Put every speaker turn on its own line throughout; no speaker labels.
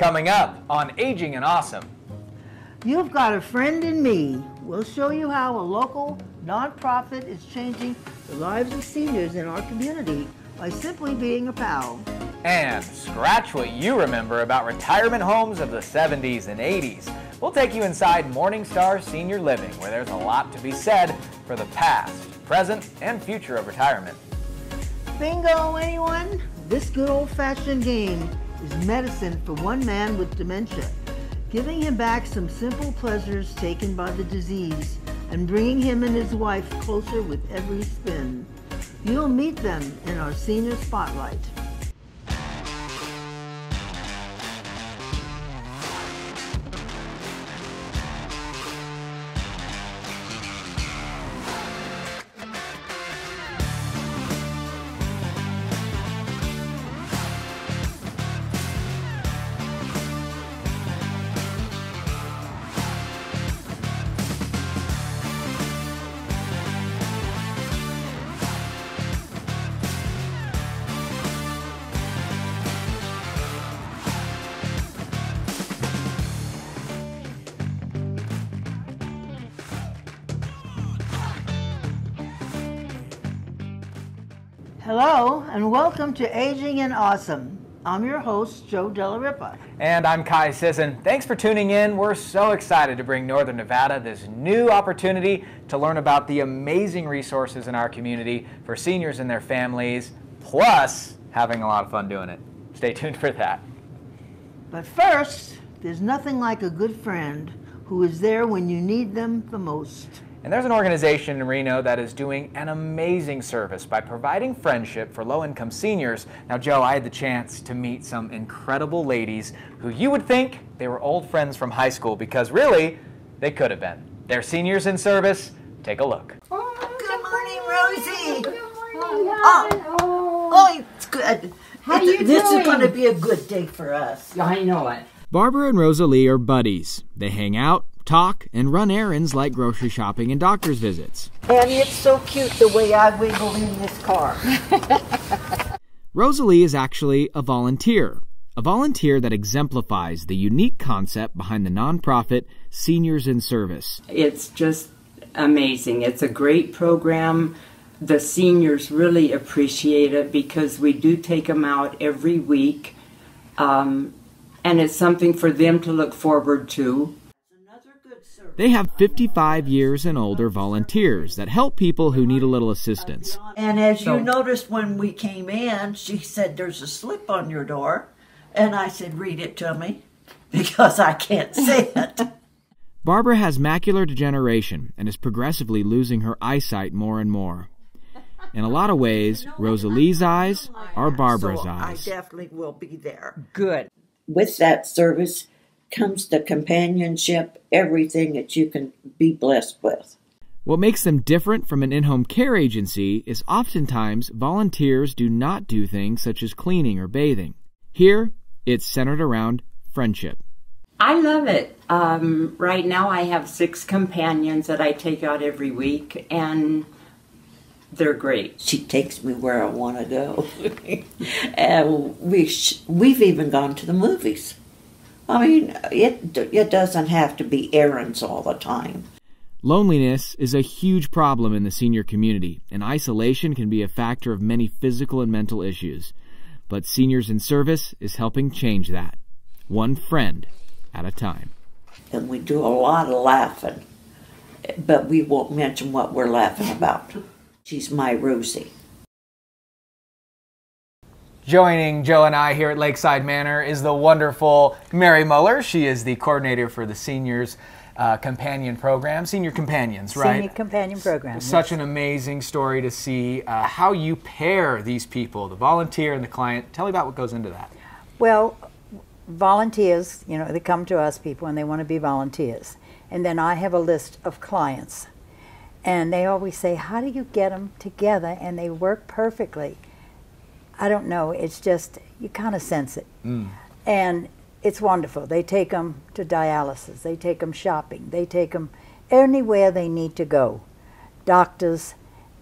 Coming up on Aging and Awesome.
You've got a friend in me. We'll show you how a local nonprofit is changing the lives of seniors in our community by simply being a pal.
And scratch what you remember about retirement homes of the 70s and 80s. We'll take you inside Morningstar Senior Living, where there's a lot to be said for the past, present, and future of retirement.
Bingo, anyone? This good old-fashioned game is medicine for one man with dementia, giving him back some simple pleasures taken by the disease and bringing him and his wife closer with every spin. You'll meet them in our Senior Spotlight. Hello, and welcome to Aging and Awesome. I'm your host, Joe Della Ripa.
And I'm Kai Sisson. Thanks for tuning in. We're so excited to bring Northern Nevada this new opportunity to learn about the amazing resources in our community for seniors and their families, plus having a lot of fun doing it. Stay tuned for that.
But first, there's nothing like a good friend who is there when you need them the most.
And there's an organization in Reno that is doing an amazing service by providing friendship for low-income seniors. Now, Joe, I had the chance to meet some incredible ladies who you would think they were old friends from high school, because really, they could have been. They're seniors in service. Take a look.
Good morning, Rosie. Good morning. Oh, it's good.
How are you doing?
This is going to be a good day for us.
I know it.
Barbara and Rosalie are buddies. They hang out, talk, and run errands like grocery shopping and doctor's visits.
And it's so cute the way I wiggle in this car.
Rosalie is actually a volunteer that exemplifies the unique concept behind the nonprofit Seniors in Service.
It's just amazing. It's a great program. The seniors really appreciate it because we do take them out every week, and it's something for them to look forward to.
They have 55 years and older volunteers that help people who need a little assistance.
And as you noticed when we came in, she said, "There's a slip on your door." And I said, "Read it to me," because I can't see it.
Barbara has macular degeneration and is progressively losing her eyesight more and more. In a lot of ways, Rosalie's eyes are Barbara's eyes.
I definitely will be there.
Good.
With that service comes the companionship, everything that you can be blessed with.
What makes them different from an in-home care agency is oftentimes volunteers do not do things such as cleaning or bathing. Here, it's centered around friendship.
I love it. Right now I have 6 companions that I take out every week, and they're great.
She takes me where I want to go. And we've even gone to the movies. I mean, it doesn't have to be errands all the time.
Loneliness is a huge problem in the senior community, and isolation can be a factor of many physical and mental issues. But Seniors in Service is helping change that, one friend at a time.
And we do a lot of laughing, but we won't mention what we're laughing about. She's my Rosie.
Joining Joe and I here at Lakeside Manor is the wonderful Mary Muller. She is the coordinator for the Seniors Companion Program. Senior Companions, right?
Senior Companion Program.
Such an amazing story to see how you pair these people, the volunteer and the client. Tell me about what goes into that.
Well, volunteers, you know, they come to us people and they want to be volunteers. And then I have a list of clients. And they always say, how do you get them together? And they work perfectly. I don't know, it's just, you kind of sense it. And it's wonderful. They take them to dialysis, they take them shopping, they take them anywhere they need to go. Doctors,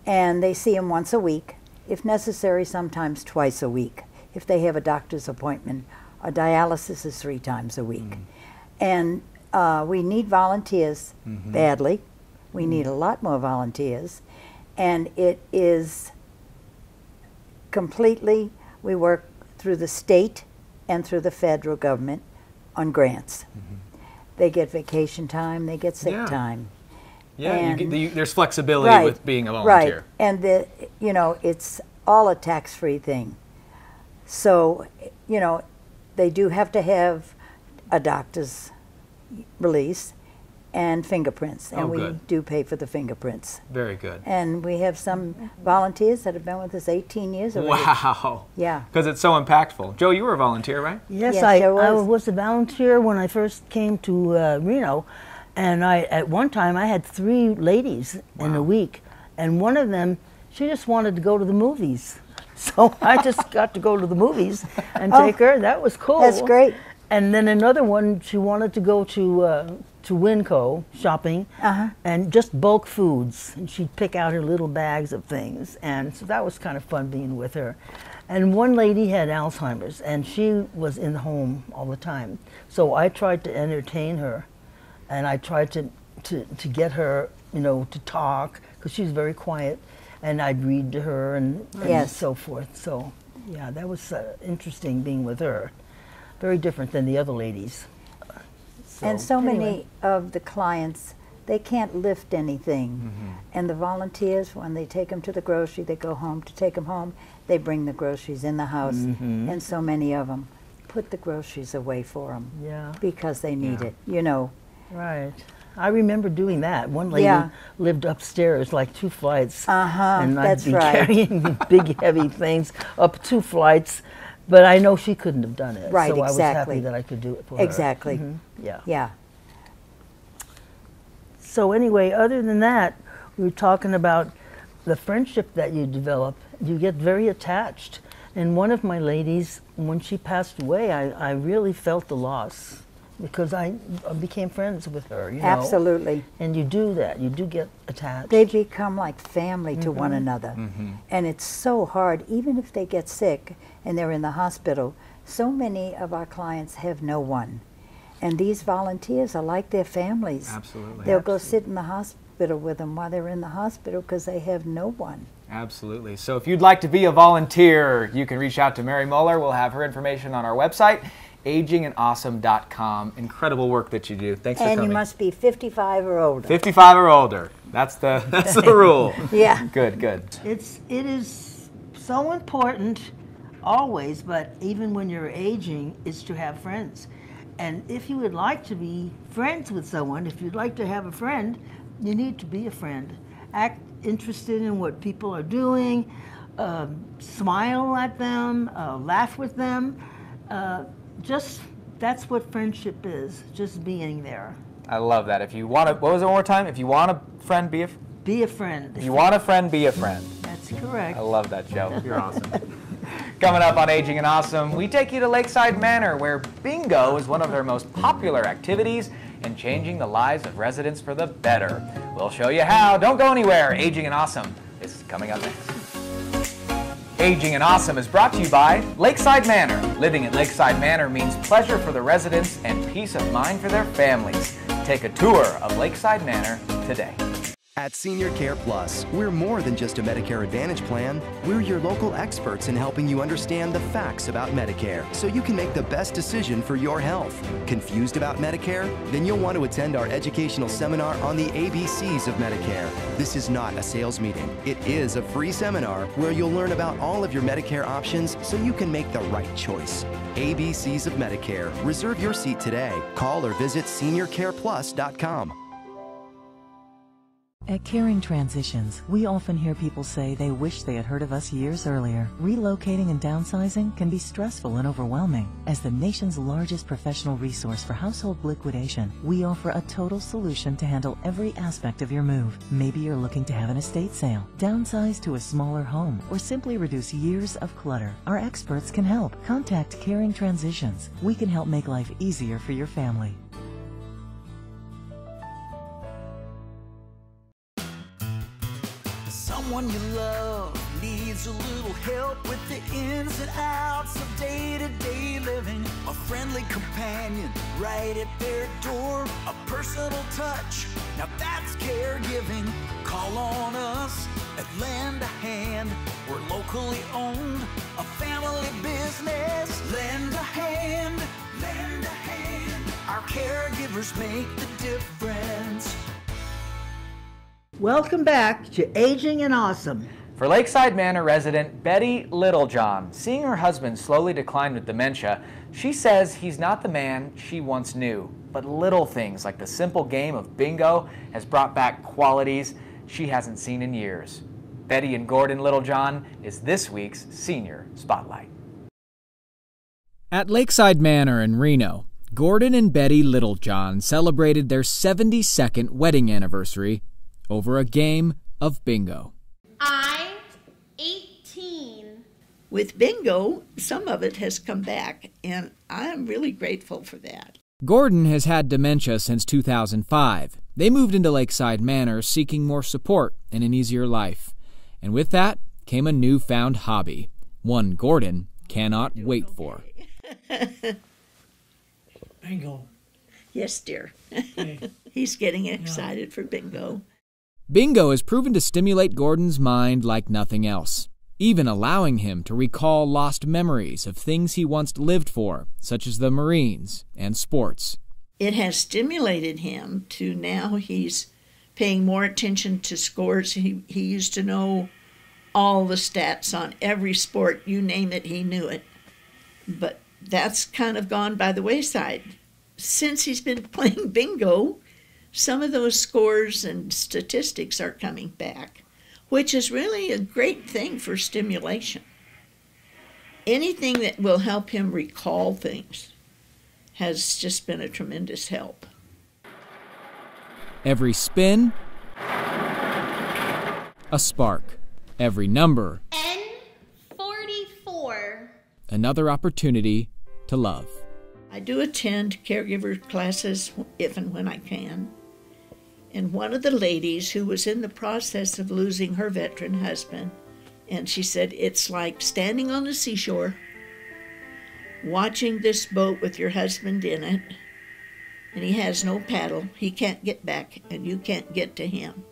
and they see them once a week, if necessary, sometimes twice a week, if they have a doctor's appointment Dialysis is 3 times a week. And we need volunteers badly. We need a lot more volunteers. And it is completely, we work through the state and through the federal government on grants. They get vacation time, they get sick time.
Yeah,
And-
there's flexibility with being a volunteer.
Right, and it's all a tax-free thing. So, they do have to have a doctor's release and fingerprints, and
Oh,
we
good.
do pay for the fingerprints.
Very good.
And we have some volunteers that have been with us 18 years already.
Wow.
Yeah.
Because it's so impactful. Joe, you were a volunteer, right?
Yes,
Yes,
I
there was.
was a volunteer when I first came to Reno, and at one time I had 3 ladies in a week, and one of them, she just wanted to go to the movies. So I just got to go to the movies and take her. That was cool.
That's great.
And then another one, she wanted to go to Winco shopping and just bulk foods. And she'd pick out her little bags of things. And so that was kind of fun being with her. And one lady had Alzheimer's, and she was in the home all the time. So I tried to entertain her, and I tried to get her, to talk, because she was very quiet. And I'd read to her and
Yes.
so forth. So, yeah, that was interesting being with her. Very different than the other ladies.
And so
anyway.
many of the clients, they can't lift anything. And the volunteers, when they take them to the grocery, they go home to take them home, they bring the groceries in the house. And so many of them put the groceries away for them
Yeah,
because they need it,
right. I remember doing that. One lady
Yeah.
lived upstairs, like 2 flights. And I'd
that's
be
right.
carrying big, heavy things up 2 flights. But I know she couldn't have done it.
Right,
so I was
exactly.
happy that I could do it for her.
Exactly.
Yeah.
Yeah.
So anyway, other than that, we were talking about the friendship that you develop. You get very attached. And one of my ladies, when she passed away, I really felt the loss because I became friends with her, you know.
Absolutely.
And you do that. You do get attached.
They become like family to one another. And it's so hard, even if they get sick and they're in the hospital, so many of our clients have no one. And these volunteers are like their families.
Absolutely.
They'll go sit in the hospital with them while they're in the hospital because they have no one.
Absolutely. So if you'd like to be a volunteer, you can reach out to Mary Muller. We'll have her information on our website, agingandawesome.com. Incredible work that you do. Thanks for
And
coming.
you must be 55 or older.
55 or older. That's the rule.
Yeah.
Good, good.
It is so important always, but even when you're aging, is to have friends. And if you would like to be friends with someone, if you'd like to have a friend, you need to be a friend. Act interested in what people are doing, smile at them, laugh with them. Just, that's what friendship is, just being there.
I love that. If you want to, what was it one more time? If you want a friend, be a
Be a friend.
If you want a friend, be a friend.
That's correct.
I love that, Joe. You're awesome. Coming up on Aging and Awesome, we take you to Lakeside Manor, where bingo is one of their most popular activities and changing the lives of residents for the better. We'll show you how. Don't go anywhere. Aging and Awesome is coming up next. Aging and Awesome is brought to you by Lakeside Manor. Living at Lakeside Manor means pleasure for the residents and peace of mind for their families. Take a tour of Lakeside Manor today.
At Senior Care Plus, we're more than just a Medicare Advantage plan. We're your local experts in helping you understand the facts about Medicare so you can make the best decision for your health. Confused about Medicare? Then you'll want to attend our educational seminar on the ABCs of Medicare. This is not a sales meeting. It is a free seminar where you'll learn about all of your Medicare options so you can make the right choice. ABCs of Medicare. Reserve your seat today. Call or visit seniorcareplus.com.
At Caring Transitions, we often hear people say they wish they had heard of us years earlier. Relocating and downsizing can be stressful and overwhelming. As the nation's largest professional resource for household liquidation, we offer a total solution to handle every aspect of your move. Maybe you're looking to have an estate sale, downsize to a smaller home, or simply reduce years of clutter. Our experts can help. Contact Caring Transitions. We can help make life easier for your family.
Someone you love needs a little help with the ins and outs of day-to-day living. A friendly companion right at their door, a personal touch, now that's caregiving. Call on us at Lend a Hand. We're locally owned, a family business. Lend a hand, lend a hand. Our caregivers make the difference.
Welcome back to Aging and Awesome.
For Lakeside Manor resident Betty Littlejohn, seeing her husband slowly decline with dementia, she says he's not the man she once knew. But little things like the simple game of bingo has brought back qualities she hasn't seen in years. Betty and Gordon Littlejohn is this week's Senior Spotlight.
At Lakeside Manor in Reno, Gordon and Betty Littlejohn celebrated their 72nd wedding anniversary over a game of bingo.
I'm 18.
With bingo, some of it has come back, and I'm really grateful for that.
Gordon has had dementia since 2005. They moved into Lakeside Manor seeking more support and an easier life. And with that came a newfound hobby, one Gordon cannot wait for.
Bingo.
Yes, dear.
Okay.
He's getting excited for bingo.
Bingo has proven to stimulate Gordon's mind like nothing else, even allowing him to recall lost memories of things he once lived for, such as the Marines and sports.
It has stimulated him to now he's paying more attention to scores. He used to know all the stats on every sport, you name it, he knew it. But that's kind of gone by the wayside. Since he's been playing bingo, some of those scores and statistics are coming back, which is really a great thing for stimulation. Anything that will help him recall things has just been a tremendous help.
Every spin, a spark. Every number,
N44.
another opportunity to love.
I do attend caregiver classes if and when I can. And one of the ladies who was in the process of losing her veteran husband, and she said, it's like standing on the seashore, watching this boat with your husband in it, and he has no paddle, he can't get back, and you can't get to him.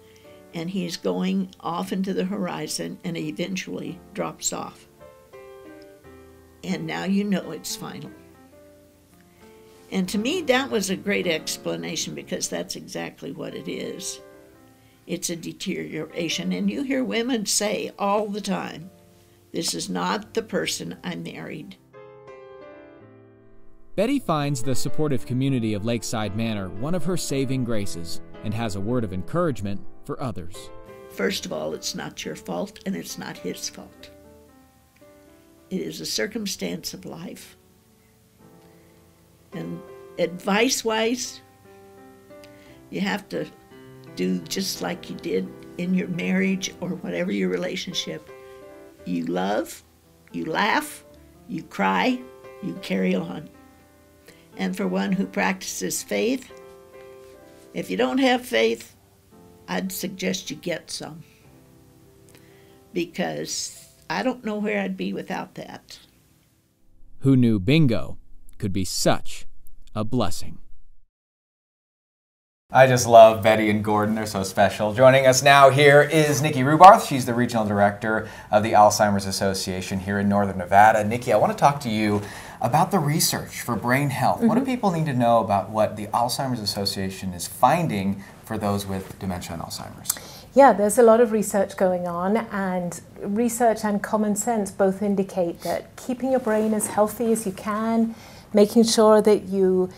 And he's going off into the horizon and eventually drops off. And now you know it's final. And to me, that was a great explanation because that's exactly what it is. It's a deterioration. And you hear women say all the time, this is not the person I married.
Betty finds the supportive community of Lakeside Manor one of her saving graces and has a word of encouragement for others.
First of all, it's not your fault and it's not his fault. It is a circumstance of life. And advice-wise, you have to do just like you did in your marriage or whatever your relationship. You love, you laugh, you cry, you carry on. And for one who practices faith, if you don't have faith, I'd suggest you get some. Because I don't know where I'd be without that.
Who knew bingo could be such a blessing?
I just love Betty and Gordon. They're so special. Joining us now here is Nikki Rubarth. She's the Regional Director of the Alzheimer's Association here in Northern Nevada. Nikki, I want to talk to you about the research for brain health. What do people need to know about what the Alzheimer's Association is finding for those with dementia and Alzheimer's?
Yeah, there's a lot of research going on, and research and common sense both indicate that keeping your brain as healthy as you can, making sure that you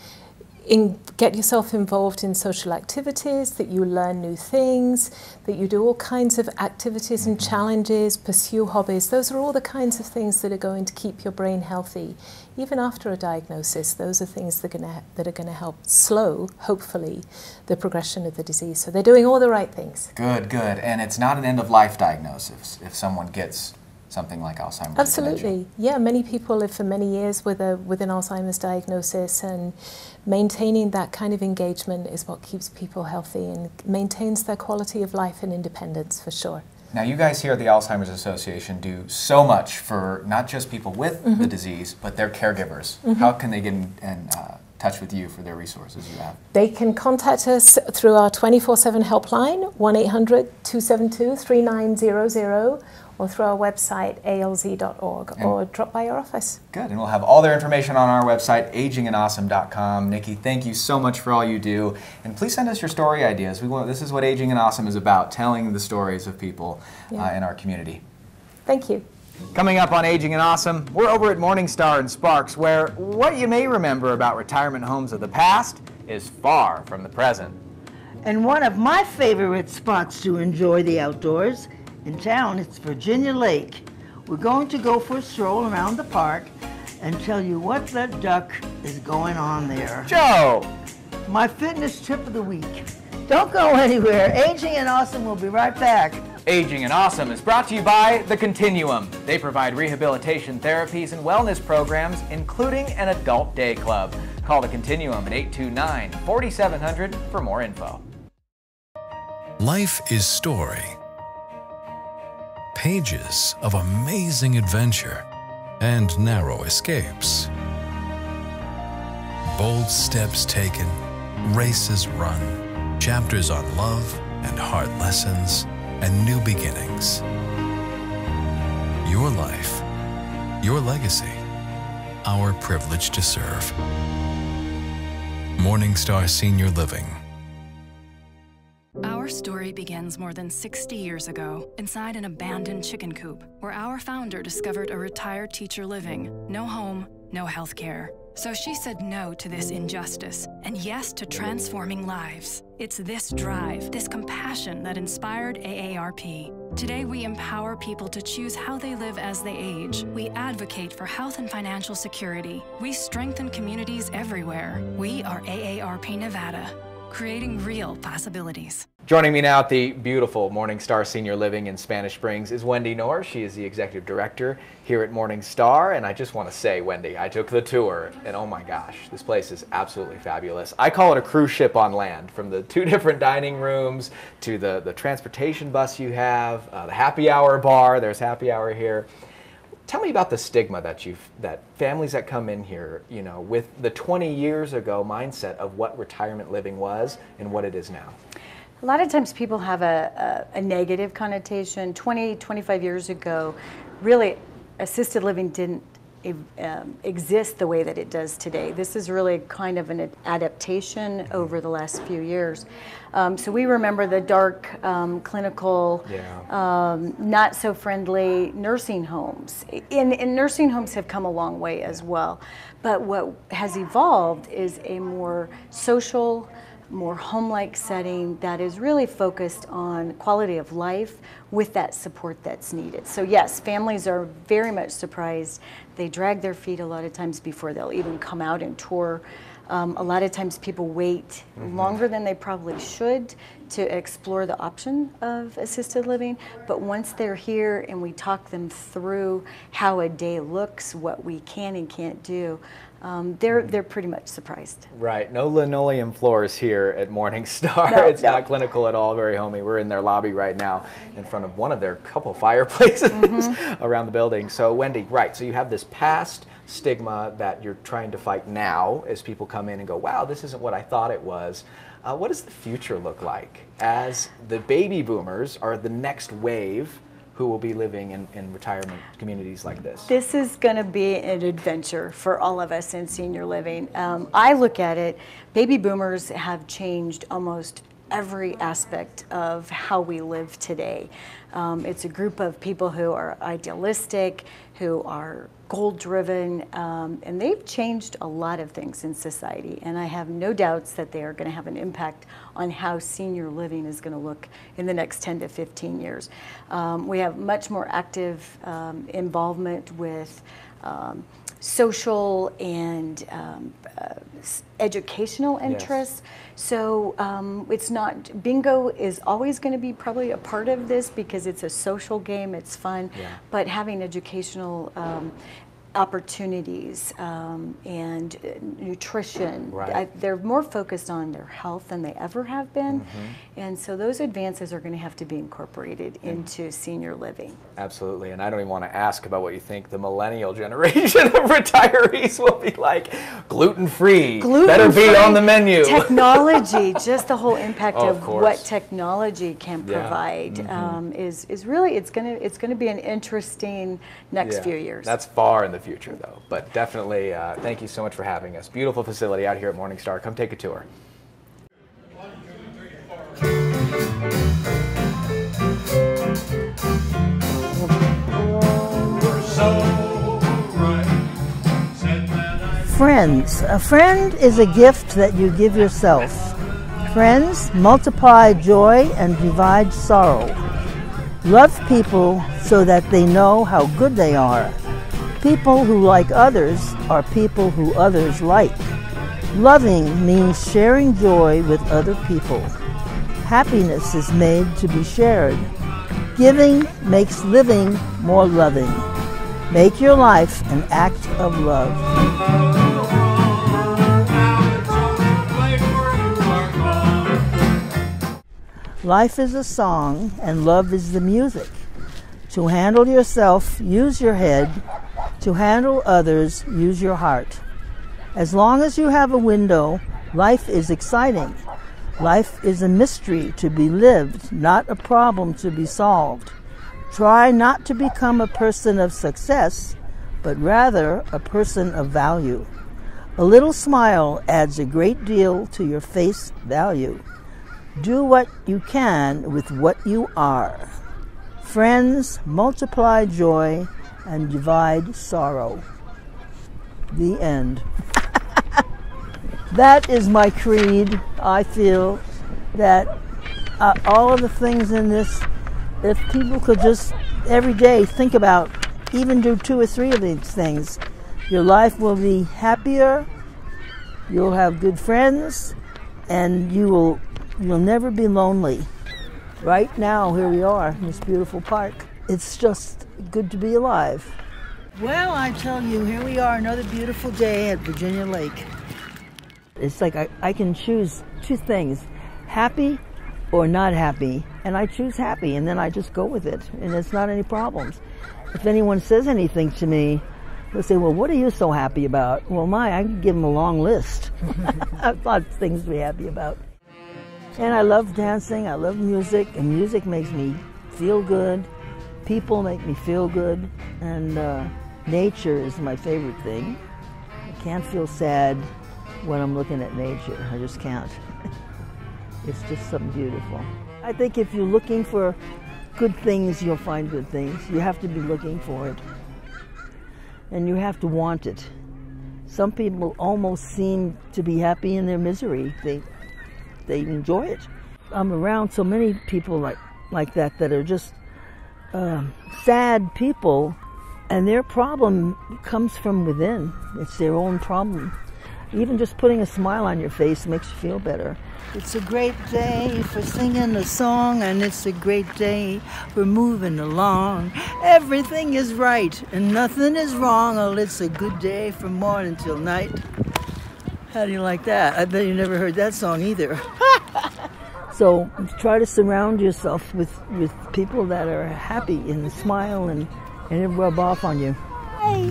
get yourself involved in social activities, that you learn new things, that you do all kinds of activities and challenges, pursue hobbies. Those are all the kinds of things that are going to keep your brain healthy. Even after a diagnosis, those are things that are going to help slow, hopefully, the progression of the disease. So they're doing all the right things.
Good, good. And it's not an end-of-life diagnosis if someone gets something like Alzheimer's.
Absolutely. Yeah, many people live for many years with an Alzheimer's diagnosis, and maintaining that kind of engagement is what keeps people healthy and maintains their quality of life and independence, for sure.
Now, you guys here at the Alzheimer's Association do so much for not just people with the disease, but their caregivers. How can they get in touch with you for their resources you have?
They can contact us through our 24/7 helpline, 1-800-272-3900, or through our website, alz.org, or drop by our office.
Good, and we'll have all their information on our website, agingandawesome.com. Nikki, thank you so much for all you do, and please send us your story ideas. This is what Aging and Awesome is about, telling the stories of people in our community.
Thank you.
Coming up on Aging and Awesome, we're over at Morningstar in Sparks, where what you may remember about retirement homes of the past is far from the present.
And one of my favorite spots to enjoy the outdoors in town, it's Virginia Lake. We're going to go for a stroll around the park and tell you what the duck is going on there.
Joe!
My fitness tip of the week. Don't go anywhere. Aging and Awesome will be right back.
Aging and Awesome is brought to you by The Continuum. They provide rehabilitation therapies and wellness programs, including an adult day club. Call The Continuum at 829-4700 for more info.
Life is story. Pages of amazing adventure and narrow escapes. Bold steps taken, races run, chapters on love and hard lessons and new beginnings. Your life, your legacy, our privilege to serve. Morningstar Senior Living.
Our story begins more than 60 years ago inside an abandoned chicken coop where our founder discovered a retired teacher living, no home, no health care. So she said no to this injustice and yes to transforming lives. It's this drive, this compassion that inspired AARP. Today, we empower people to choose how they live as they age. We advocate for health and financial security. We strengthen communities everywhere. We are AARP Nevada, creating real possibilities.
Joining me now at the beautiful Morningstar Senior Living in Spanish Springs is Wendy Knorr. She is the executive director here at Morningstar, and I just want to say, Wendy, I took the tour, and oh my gosh, this place is absolutely fabulous. I call it a cruise ship on land, from the 2 different dining rooms to the transportation bus you have, the happy hour bar. There's happy hour here. Tell me about the stigma that families that come in here, you know, with the 20 years ago mindset of what retirement living was and what it is now.
A lot of times people have a negative connotation. 20, 25 years ago, really assisted living didn't exist the way that it does today. This is really kind of an adaptation over the last few years. So we remember the dark, clinical, not so friendly nursing homes. And nursing homes have come a long way as well. But what has evolved is a more social, more home-like setting that is really focused on quality of life with that support that's needed. So yes, families are very much surprised. They drag their feet a lot of times before they'll even come out and tour. A lot of times people wait longer than they probably should to explore the option of assisted living, but once they're here and we talk them through how a day looks, what we can and can't do, they're pretty much surprised.
Right. No linoleum floors here at Morningstar. No, it's not clinical at all, very homey. We're in their lobby right now in front of one of their couple fireplaces around the building. So Wendy, right, so you have this past stigma that you're trying to fight now as people come in and go, wow, this isn't what I thought it was. What does the future look like as the baby boomers are the next wave who will be living in retirement communities like this?
This is going to be an adventure for all of us in senior living. I look at it, baby boomers have changed almost every aspect of how we live today. It's a group of people who are idealistic, who are goal-driven, and they've changed a lot of things in society, and I have no doubts that they are going to have an impact on how senior living is going to look in the next 10 to 15 years. We have much more active involvement with social and educational interests. Yes. So it's not, bingo is always going to be probably a part of this because it's a social game, it's fun, but having educational opportunities and nutrition.
Right.
They're more focused on their health than they ever have been. And so those advances are going to have to be incorporated into senior living.
Absolutely, and I don't even want to ask about what you think the millennial generation of retirees will be like. Gluten-free, better be on the menu.
Technology, just the whole impact of
course.
what technology can provide is really, it's gonna be an interesting next few years.
That's far in the future though, but definitely thank you so much for having us. Beautiful facility out here at Morningstar. Come take a tour.
Friends. A friend is a gift that you give yourself. Friends multiply joy and divide sorrow. Love people so that they know how good they are. People who like others are people who others like. Loving means sharing joy with other people. Happiness is made to be shared. Giving makes living more loving. Make your life an act of love. Life is a song and love is the music. To handle yourself, use your head. To handle others, use your heart. As long as you have a window, life is exciting. Life is a mystery to be lived, not a problem to be solved. Try not to become a person of success, but rather a person of value. A little smile adds a great deal to your face value. Do what you can with what you are. Friends multiply joy and divide sorrow. The end. That is my creed. I feel that all of the things in this, if people could just every day think about, even do 2 or 3 of these things, your life will be happier, you'll have good friends, and you'll never be lonely. Right now, here we are in this beautiful park. It's just good to be alive. Well, I tell you, here we are, another beautiful day at Virginia Lake. It's like I can choose 2 things, happy or not happy, and I choose happy, and then I just go with it, and it's not any problems. If anyone says anything to me, they'll say, well, what are you so happy about? Well, I can give them a long list. I've got things to be happy about. And I love dancing, I love music, and music makes me feel good. People make me feel good, and nature is my favorite thing. I can't feel sad when I'm looking at nature. I just can't. It's just something beautiful. I think if you're looking for good things, you'll find good things. You have to be looking for it. And you have to want it. Some people almost seem to be happy in their misery. They enjoy it. I'm around so many people like that are just sad people, and their problem comes from within. It's their own problem. Even just putting a smile on your face makes you feel better. It's a great day for singing a song, and it's a great day for moving along. Everything is right and nothing is wrong. Oh, it's a good day from morning till night. How do you like that? I bet you never heard that song either. So try to surround yourself with people that are happy and smile and it'll rub off on you. Hi.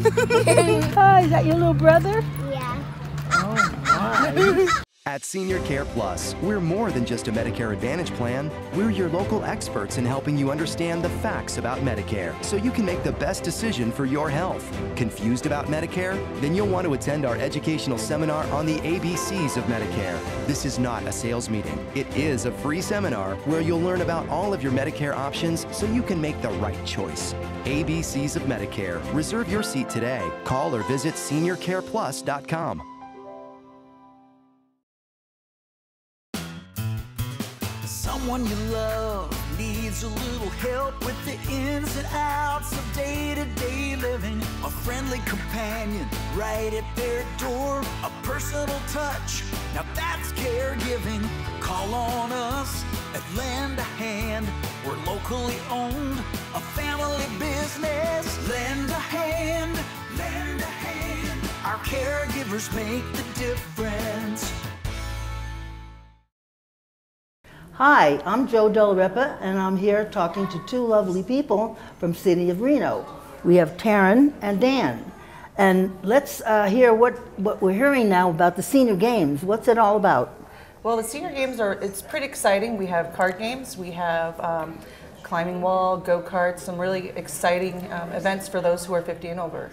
Hi, is that your little brother?
Yeah.
Oh, my.
At Senior Care Plus, we're more than just a Medicare Advantage plan. We're your local experts in helping you understand the facts about Medicare so you can make the best decision for your health. Confused about Medicare? Then you'll want to attend our educational seminar on the ABCs of Medicare. This is not a sales meeting. It is a free seminar where you'll learn about all of your Medicare options so you can make the right choice. ABCs of Medicare. Reserve your seat today. Call or visit seniorcareplus.com.
Someone you love needs a little help with the ins and outs of day-to-day living. A friendly companion right at their door. A personal touch, now that's caregiving. Call on us at Lend a Hand. We're locally owned, a family business. Lend a Hand, lend Our caregivers make the difference.
Hi, I'm Joe Delarepa, and I'm here talking to two lovely people from City of Reno. We have Taryn and Dan. And let's hear what we're hearing now about the Senior Games. What's it all about?
Well, the Senior Games it's pretty exciting. We have card games, we have climbing wall, go-karts, some really exciting events for those who are 50 and over.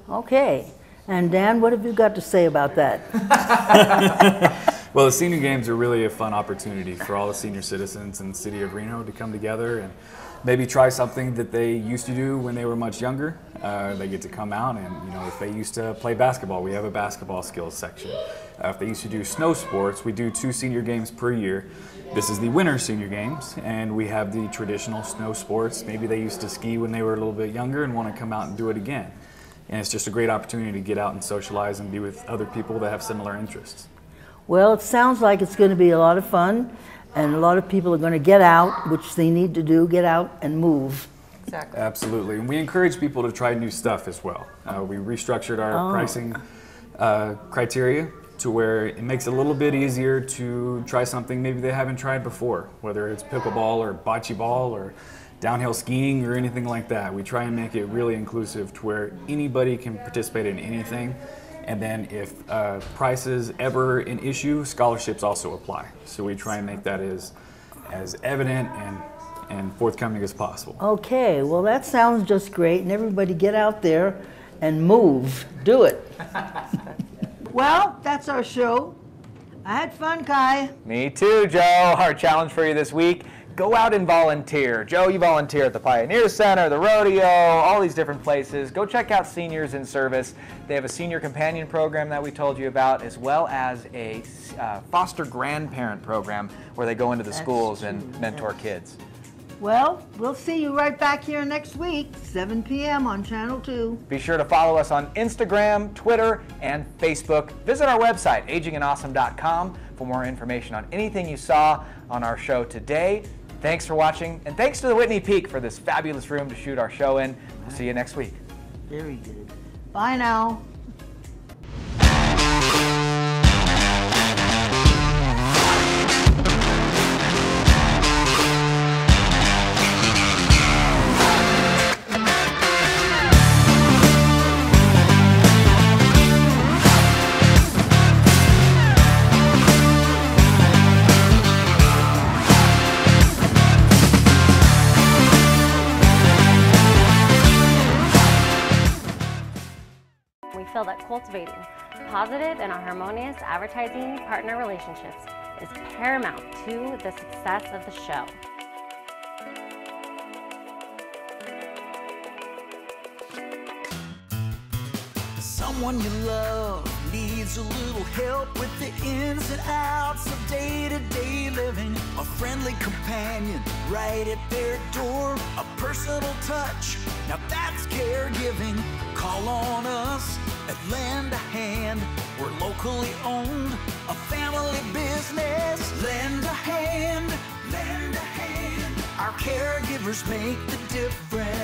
Okay. And Dan, what have you got to say about that?
Well, the Senior Games are really a fun opportunity for all the senior citizens in the city of Reno to come together and maybe try something that they used to do when they were much younger. They get to come out and, if they used to play basketball, we have a basketball skills section. If they used to do snow sports, we do 2 Senior Games per year. This is the Winter Senior Games, and we have the traditional snow sports. Maybe they used to ski when they were a little bit younger and want to come out and do it again. And it's just a great opportunity to get out and socialize and be with other people that have similar interests.
Well, it sounds like it's going to be a lot of fun, and a lot of people are going to get out, which they need to do, get out and move.
Exactly.
Absolutely. And we encourage people to try new stuff as well. We restructured our pricing criteria to where it makes it a little bit easier to try something maybe they haven't tried before, whether it's pickleball or bocce ball or downhill skiing or anything like that. We try and make it really inclusive to where anybody can participate in anything. And then if price is ever an issue, scholarships also apply. So we try and make that as evident and forthcoming as possible.
Okay, well that sounds just great, and everybody get out there and move. Do it. Well, that's our show. I had fun, Kai.
Me too, Joe. Our challenge for you this week, go out and volunteer. Joe, you volunteer at the Pioneer Center, the rodeo, all these different places. Go check out Seniors in Service. They have a senior companion program that we told you about, as well as a foster grandparent program where they go into the schools and mentor kids.
Well, we'll see you right back here next week, 7 p.m. on Channel 2.
Be sure to follow us on Instagram, Twitter, and Facebook. Visit our website, agingandawesome.com, for more information on anything you saw on our show today. Thanks for watching, and thanks to the Whitney Peak for this fabulous room to shoot our show in. We'll see you next week.
Very good. Bye now.
That cultivating positive and harmonious advertising partner relationships is paramount to the success of the show.
Someone you love needs a little help with the ins and outs of day-to-day living. A friendly companion right at their door, a personal touch, now that's caregiving. Call on us at Lend a Hand. We're locally owned, a family business. Lend a hand, lend a hand. Our caregivers make the difference.